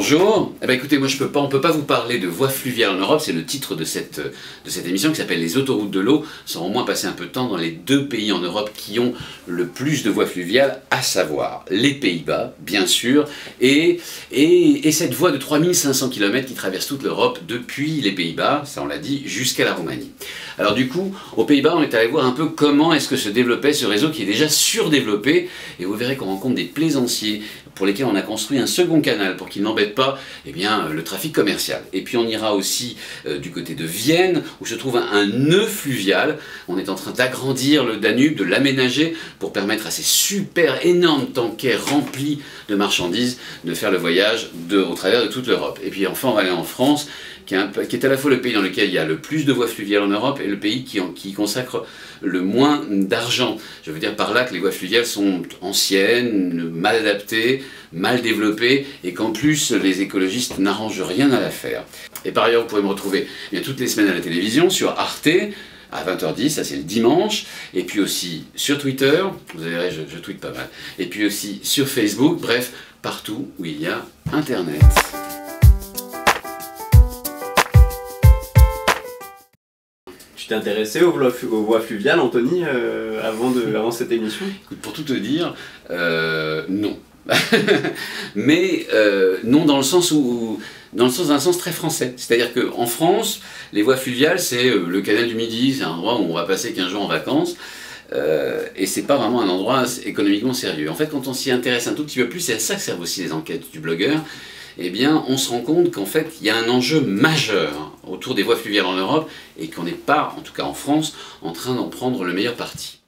Bonjour. Eh ben écoutez, moi on peut pas vous parler de voies fluviales en Europe, c'est le titre de cette émission qui s'appelle Les autoroutes de l'eau, sans au moins passer un peu de temps dans les deux pays en Europe qui ont le plus de voies fluviales, à savoir les Pays-Bas, bien sûr, et cette voie de 3500 km qui traverse toute l'Europe depuis les Pays-Bas, ça on l'a dit, jusqu'à la Roumanie. Alors du coup, aux Pays-Bas, on est allé voir un peu comment est-ce que se développait ce réseau qui est déjà surdéveloppé, et vous verrez qu'on rencontre des plaisanciers pour lesquels on a construit un second canal pour qu'ils n'embêtent pas le trafic commercial. Et puis on ira aussi du côté de Vienne, où se trouve un nœud fluvial. On est en train d'agrandir le Danube, de l'aménager pour permettre à ces super énormes tankers remplis de marchandises de faire le voyage au travers de toute l'Europe. Et puis enfin on va aller en France, qui est à la fois le pays dans lequel il y a le plus de voies fluviales en Europe et le pays qui consacre le moins d'argent. Je veux dire par là que les voies fluviales sont anciennes, mal adaptées, mal développées et qu'en plus les écologistes n'arrangent rien à l'affaire. Et par ailleurs vous pouvez me retrouver toutes les semaines à la télévision sur Arte à 20h10, ça c'est le dimanche, et puis aussi sur Twitter, vous verrez je tweete pas mal, et puis aussi sur Facebook, bref, partout où il y a Internet. Tu t'es intéressé aux voies fluviales, Anthony, avant cette émission? Écoute, pour tout te dire, non. Mais non dans le sens d'un sens très français. C'est-à-dire qu'en France, les voies fluviales, c'est le canal du Midi, c'est un endroit où on va passer 15 jours en vacances, et c'est pas vraiment un endroit économiquement sérieux. En fait, quand on s'y intéresse un tout petit peu plus, c'est à ça que servent aussi les enquêtes du blogueur, eh bien, on se rend compte qu'en fait, il y a un enjeu majeur autour des voies fluviales en Europe, et qu'on n'est pas, en tout cas en France, en train d'en prendre le meilleur parti.